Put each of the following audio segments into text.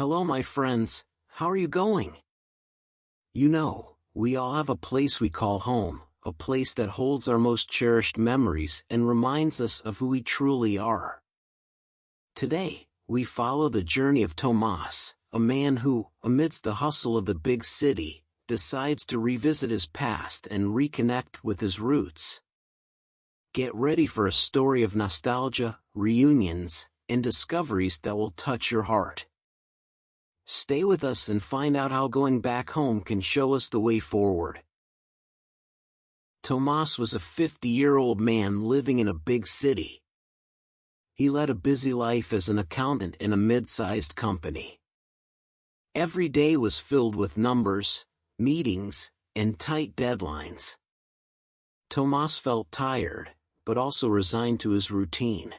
Hello, my friends, how are you going? We all have a place we call home, a place that holds our most cherished memories and reminds us of who we truly are. Today, we follow the journey of Tomás, a man who, amidst the hustle of the big city, decides to revisit his past and reconnect with his roots. Get ready for a story of nostalgia, reunions, and discoveries that will touch your heart. Stay with us and find out how going back home can show us the way forward. Tomás was a 50-year-old man living in a big city. He led a busy life as an accountant in a mid-sized company. Every day was filled with numbers, meetings, and tight deadlines. Tomás felt tired, but also resigned to his routine.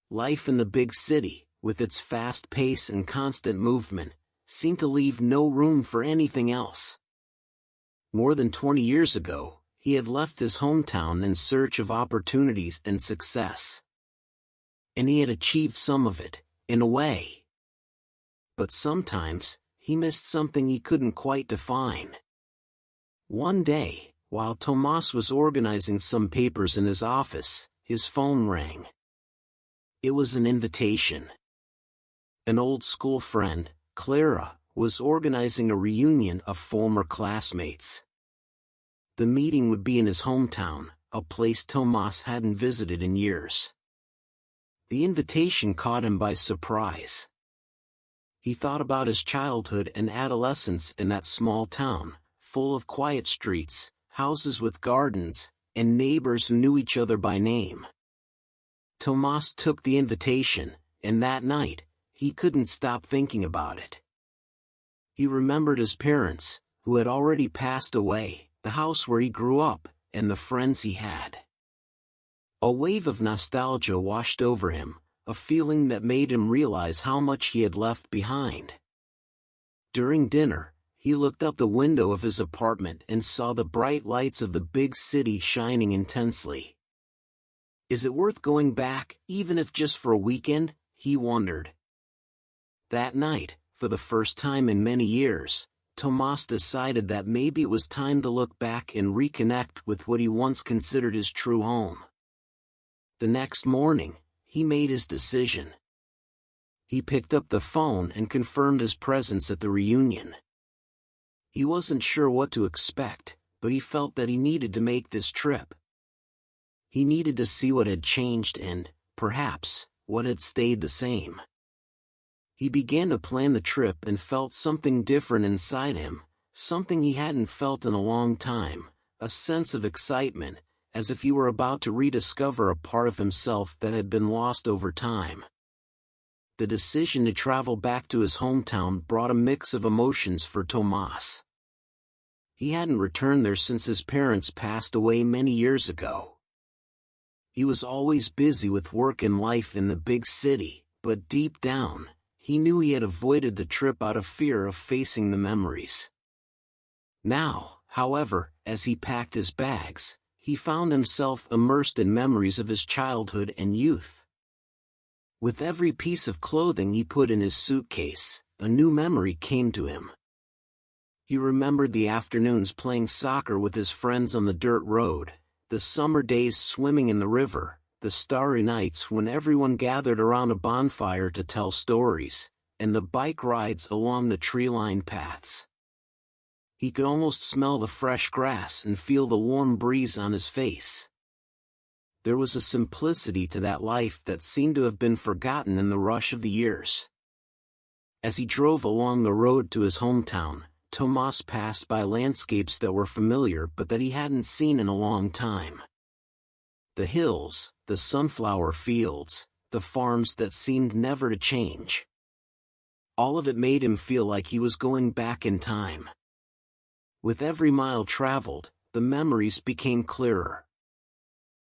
Life in the big city, with its fast pace and constant movement, seemed to leave no room for anything else. More than 20 years ago, he had left his hometown in search of opportunities and success. And he had achieved some of it, in a way. But sometimes, he missed something he couldn't quite define. One day, while Tomás was organizing some papers in his office, his phone rang. It was an invitation. An old school friend, Clara, was organizing a reunion of former classmates. The meeting would be in his hometown, a place Tomás hadn't visited in years. The invitation caught him by surprise. He thought about his childhood and adolescence in that small town, full of quiet streets, houses with gardens, and neighbors who knew each other by name. Tomás took the invitation, and that night, he couldn't stop thinking about it. He remembered his parents, who had already passed away, the house where he grew up, and the friends he had. A wave of nostalgia washed over him, a feeling that made him realize how much he had left behind. During dinner, he looked out the window of his apartment and saw the bright lights of the big city shining intensely. Is it worth going back, even if just for a weekend? He wondered. That night, for the first time in many years, Tomás decided that maybe it was time to look back and reconnect with what he once considered his true home. The next morning, he made his decision. He picked up the phone and confirmed his presence at the reunion. He wasn't sure what to expect, but he felt that he needed to make this trip. He needed to see what had changed and, perhaps, what had stayed the same. He began to plan the trip and felt something different inside him, something he hadn't felt in a long time, a sense of excitement, as if he were about to rediscover a part of himself that had been lost over time. The decision to travel back to his hometown brought a mix of emotions for Tomás. He hadn't returned there since his parents passed away many years ago. He was always busy with work and life in the big city, but deep down, he knew he had avoided the trip out of fear of facing the memories. Now, however, as he packed his bags, he found himself immersed in memories of his childhood and youth. With every piece of clothing he put in his suitcase, a new memory came to him. He remembered the afternoons playing soccer with his friends on the dirt road, the summer days swimming in the river, the starry nights when everyone gathered around a bonfire to tell stories, and the bike rides along the tree-lined paths. He could almost smell the fresh grass and feel the warm breeze on his face. There was a simplicity to that life that seemed to have been forgotten in the rush of the years. As he drove along the road to his hometown, Tomás passed by landscapes that were familiar but that he hadn't seen in a long time. The hills, the sunflower fields, the farms that seemed never to change. All of it made him feel like he was going back in time. With every mile traveled, the memories became clearer.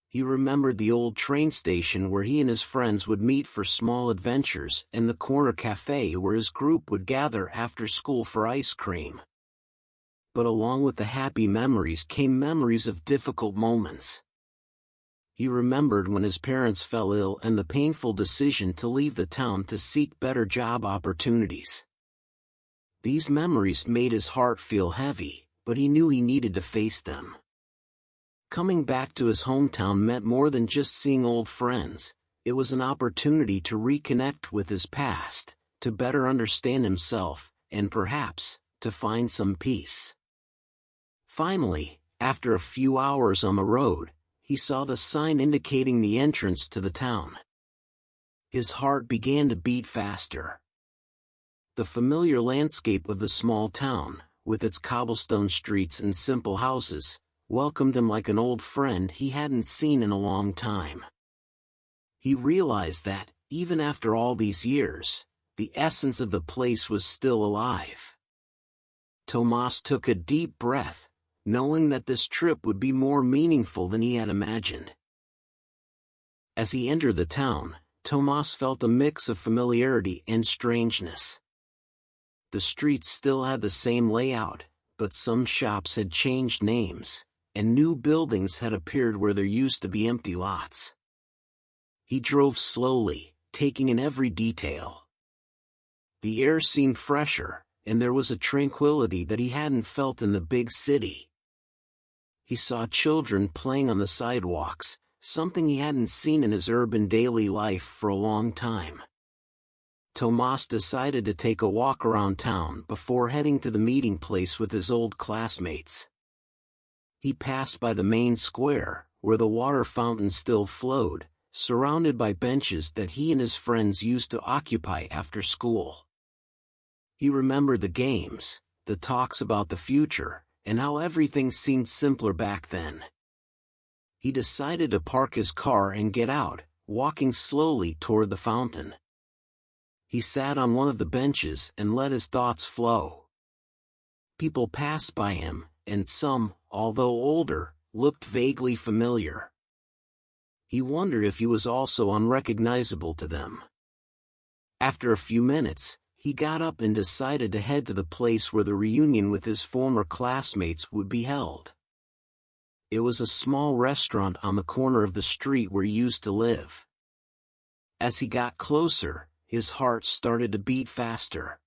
He remembered the old train station where he and his friends would meet for small adventures and the corner cafe where his group would gather after school for ice cream. But along with the happy memories came memories of difficult moments. He remembered when his parents fell ill and the painful decision to leave the town to seek better job opportunities. These memories made his heart feel heavy, but he knew he needed to face them. Coming back to his hometown meant more than just seeing old friends. It was an opportunity to reconnect with his past, to better understand himself, and perhaps, to find some peace. Finally, after a few hours on the road, he saw the sign indicating the entrance to the town. His heart began to beat faster. The familiar landscape of the small town, with its cobblestone streets and simple houses, welcomed him like an old friend he hadn't seen in a long time. He realized that, even after all these years, the essence of the place was still alive. Tomás took a deep breath, knowing that this trip would be more meaningful than he had imagined. As he entered the town, Tomás felt a mix of familiarity and strangeness. The streets still had the same layout, but some shops had changed names, and new buildings had appeared where there used to be empty lots. He drove slowly, taking in every detail. The air seemed fresher, and there was a tranquility that he hadn't felt in the big city. He saw children playing on the sidewalks, something he hadn't seen in his urban daily life for a long time. Tomás decided to take a walk around town before heading to the meeting place with his old classmates. He passed by the main square, where the water fountain still flowed, surrounded by benches that he and his friends used to occupy after school. He remembered the games, the talks about the future, and how everything seemed simpler back then. He decided to park his car and get out, walking slowly toward the fountain. He sat on one of the benches and let his thoughts flow. People passed by him, and some, although older, looked vaguely familiar. He wondered if he was also unrecognizable to them. After a few minutes, he got up and decided to head to the place where the reunion with his former classmates would be held. It was a small restaurant on the corner of the street where he used to live. As he got closer, his heart started to beat faster.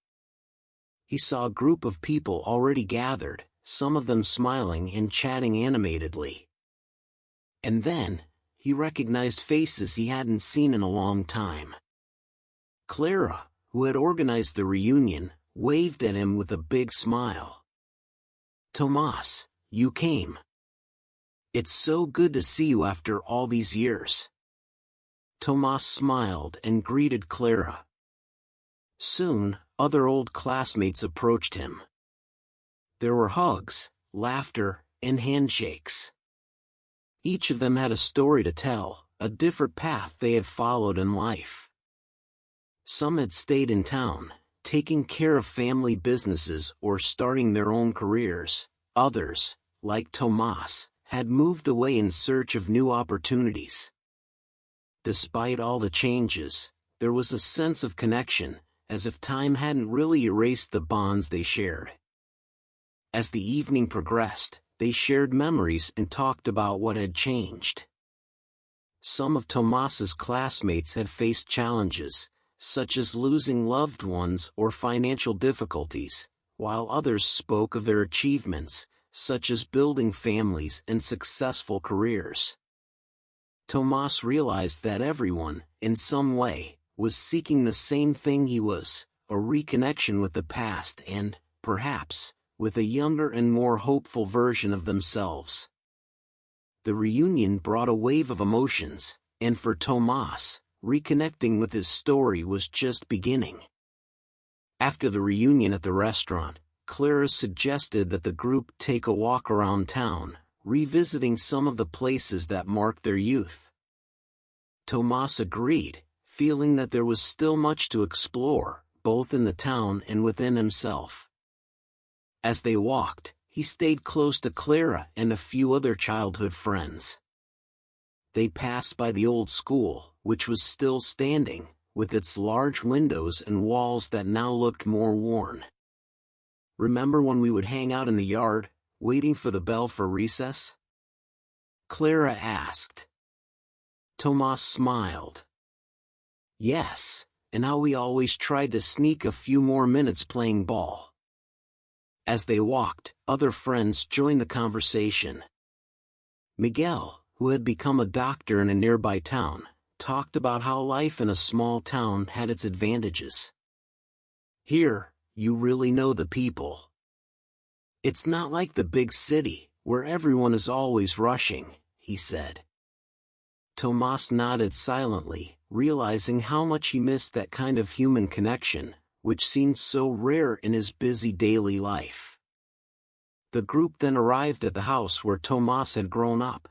He saw a group of people already gathered, some of them smiling and chatting animatedly. And then, he recognized faces he hadn't seen in a long time. Clara, who had organized the reunion, waved at him with a big smile. "Tomás, you came. It's so good to see you after all these years." Tomás smiled and greeted Clara. Soon, other old classmates approached him. There were hugs, laughter, and handshakes. Each of them had a story to tell, a different path they had followed in life. Some had stayed in town, taking care of family businesses or starting their own careers. Others, like Tomás, had moved away in search of new opportunities. Despite all the changes, there was a sense of connection, as if time hadn't really erased the bonds they shared. As the evening progressed, they shared memories and talked about what had changed. Some of Tomás's classmates had faced challenges, such as losing loved ones or financial difficulties, while others spoke of their achievements, such as building families and successful careers. Tomás realized that everyone, in some way, was seeking the same thing he was, a reconnection with the past and, perhaps, with a younger and more hopeful version of themselves. The reunion brought a wave of emotions, and for Tomás, reconnecting with his story was just beginning. After the reunion at the restaurant, Clara suggested that the group take a walk around town, revisiting some of the places that marked their youth. Tomás agreed, feeling that there was still much to explore, both in the town and within himself. As they walked, he stayed close to Clara and a few other childhood friends. They passed by the old school, which was still standing, with its large windows and walls that now looked more worn. "Remember when we would hang out in the yard, waiting for the bell for recess?" Clara asked. Tomás smiled. Yes, and how we always tried to sneak a few more minutes playing ball. As they walked, other friends joined the conversation. Miguel, who had become a doctor in a nearby town, talked about how life in a small town had its advantages. Here, you really know the people. It's not like the big city, where everyone is always rushing, he said. Tomás nodded silently, realizing how much he missed that kind of human connection, which seemed so rare in his busy daily life. The group then arrived at the house where Tomás had grown up.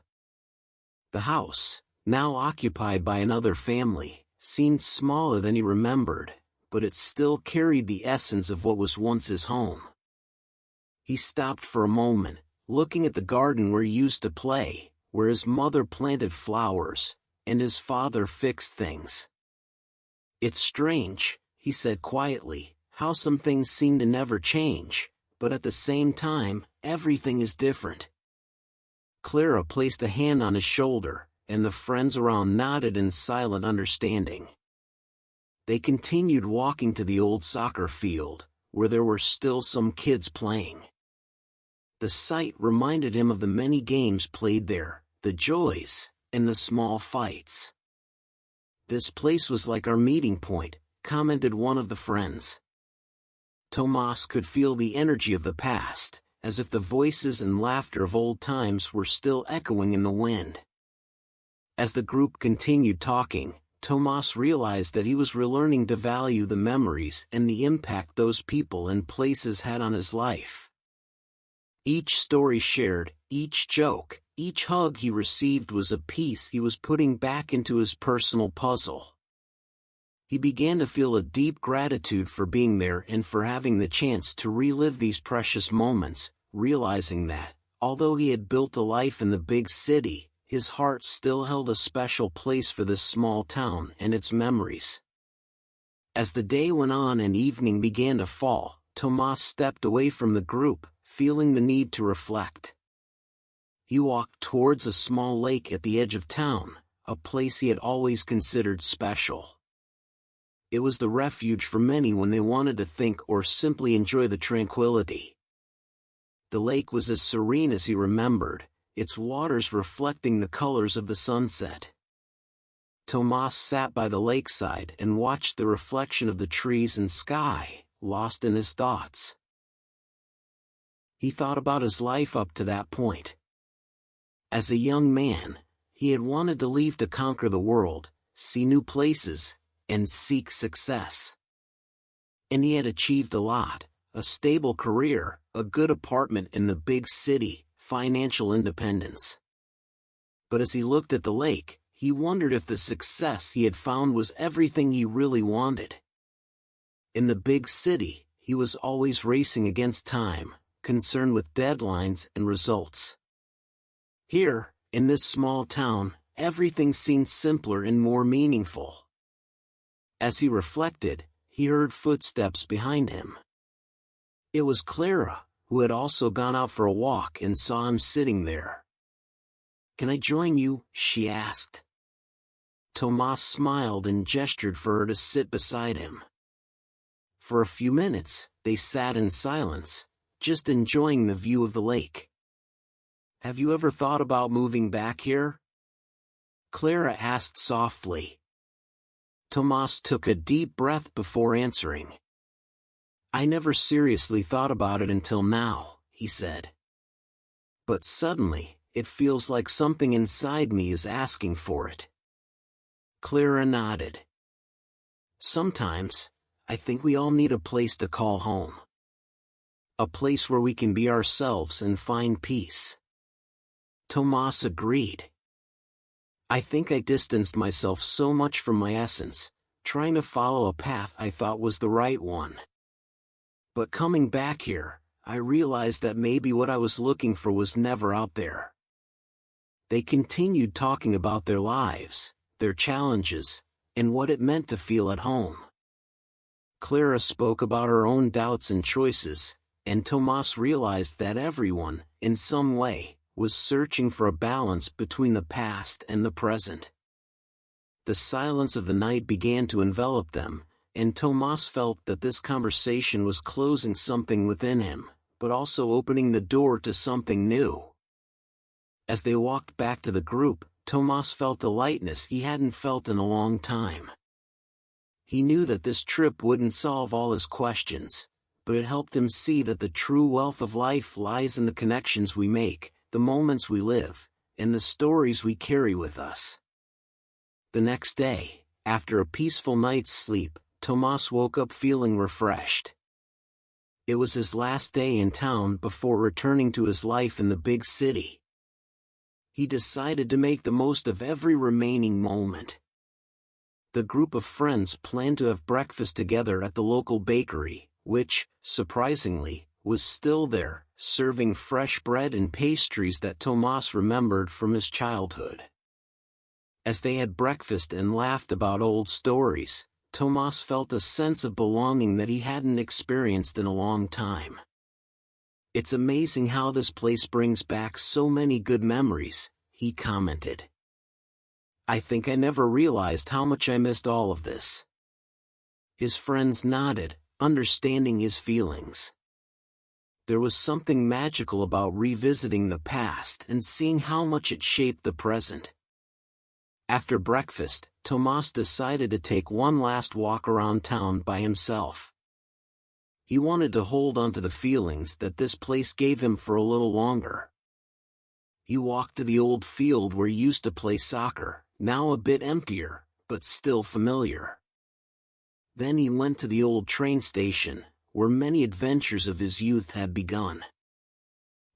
The house, now occupied by another family, seemed smaller than he remembered, but it still carried the essence of what was once his home. He stopped for a moment, looking at the garden where he used to play, where his mother planted flowers, and his father fixed things. It's strange, he said quietly, how some things seem to never change, but at the same time, everything is different. Clara placed a hand on his shoulder, and the friends around nodded in silent understanding. They continued walking to the old soccer field, where there were still some kids playing. The sight reminded him of the many games played there, the joys, and the small fights. This place was like our meeting point, commented one of the friends. Tomás could feel the energy of the past, as if the voices and laughter of old times were still echoing in the wind. As the group continued talking, Tomás realized that he was relearning to value the memories and the impact those people and places had on his life. Each story shared, each joke, each hug he received was a piece he was putting back into his personal puzzle. He began to feel a deep gratitude for being there and for having the chance to relive these precious moments, realizing that, although he had built a life in the big city, his heart still held a special place for this small town and its memories. As the day went on and evening began to fall, Tomás stepped away from the group, feeling the need to reflect. He walked towards a small lake at the edge of town, a place he had always considered special. It was the refuge for many when they wanted to think or simply enjoy the tranquility. The lake was as serene as he remembered, its waters reflecting the colors of the sunset. Tomás sat by the lakeside and watched the reflection of the trees and sky, lost in his thoughts. He thought about his life up to that point. As a young man, he had wanted to leave to conquer the world, see new places, and seek success. And he had achieved a lot: a stable career, a good apartment in the big city, financial independence. But as he looked at the lake, he wondered if the success he had found was everything he really wanted. In the big city, he was always racing against time, concerned with deadlines and results. Here, in this small town, everything seemed simpler and more meaningful. As he reflected, he heard footsteps behind him. It was Clara, who had also gone out for a walk and saw him sitting there. "Can I join you?" she asked. Tomás smiled and gestured for her to sit beside him. For a few minutes, they sat in silence, just enjoying the view of the lake. "Have you ever thought about moving back here?" Clara asked softly. Tomás took a deep breath before answering. "I never seriously thought about it until now," he said. "But suddenly, it feels like something inside me is asking for it." Clara nodded. "Sometimes, I think we all need a place to call home. A place where we can be ourselves and find peace." Tomás agreed. "I think I distanced myself so much from my essence, trying to follow a path I thought was the right one. But coming back here, I realized that maybe what I was looking for was never out there." They continued talking about their lives, their challenges, and what it meant to feel at home. Clara spoke about her own doubts and choices, and Tomás realized that everyone, in some way, was searching for a balance between the past and the present. The silence of the night began to envelop them, and Tomás felt that this conversation was closing something within him, but also opening the door to something new. As they walked back to the group, Tomás felt a lightness he hadn't felt in a long time. He knew that this trip wouldn't solve all his questions, but it helped him see that the true wealth of life lies in the connections we make, the moments we live, and the stories we carry with us. The next day, after a peaceful night's sleep, Tomás woke up feeling refreshed. It was his last day in town before returning to his life in the big city. He decided to make the most of every remaining moment. The group of friends planned to have breakfast together at the local bakery, which, surprisingly, was still there, serving fresh bread and pastries that Tomás remembered from his childhood. As they had breakfast and laughed about old stories, Tomás felt a sense of belonging that he hadn't experienced in a long time. "It's amazing how this place brings back so many good memories," he commented. "I think I never realized how much I missed all of this." His friends nodded, understanding his feelings. There was something magical about revisiting the past and seeing how much it shaped the present. After breakfast, Tomás decided to take one last walk around town by himself. He wanted to hold on to the feelings that this place gave him for a little longer. He walked to the old field where he used to play soccer, now a bit emptier, but still familiar. Then he went to the old train station, where many adventures of his youth had begun.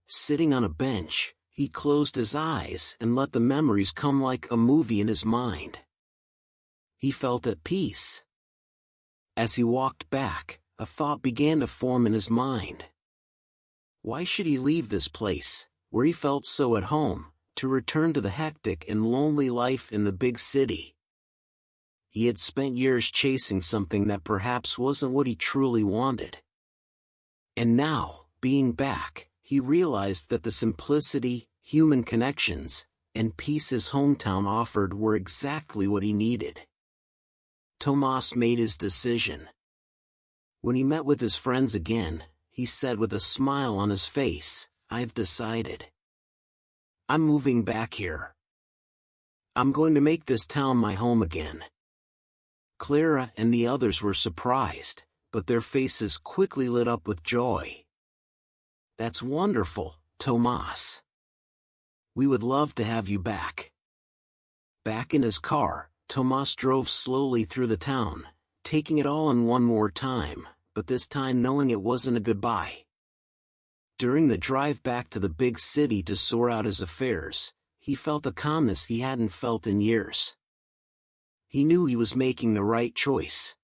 Sitting on a bench, he closed his eyes and let the memories come like a movie in his mind. He felt at peace. As he walked back, a thought began to form in his mind. Why should he leave this place, where he felt so at home, to return to the hectic and lonely life in the big city? He had spent years chasing something that perhaps wasn't what he truly wanted. And now, being back, he realized that the simplicity, human connections, and peace his hometown offered were exactly what he needed. Tomás made his decision. When he met with his friends again, he said with a smile on his face, "I've decided. I'm moving back here. I'm going to make this town my home again." Clara and the others were surprised, but their faces quickly lit up with joy. "That's wonderful, Tomás. We would love to have you back." Back in his car, Tomás drove slowly through the town, taking it all in one more time, but this time knowing it wasn't a goodbye. During the drive back to the big city to sort out his affairs, he felt a calmness he hadn't felt in years. He knew he was making the right choice.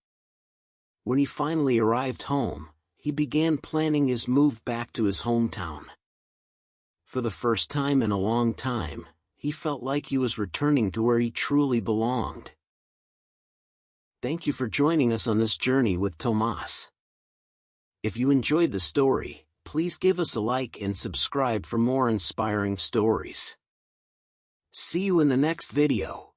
When he finally arrived home, he began planning his move back to his hometown. For the first time in a long time, he felt like he was returning to where he truly belonged. Thank you for joining us on this journey with Tomás. If you enjoyed the story, please give us a like and subscribe for more inspiring stories. See you in the next video.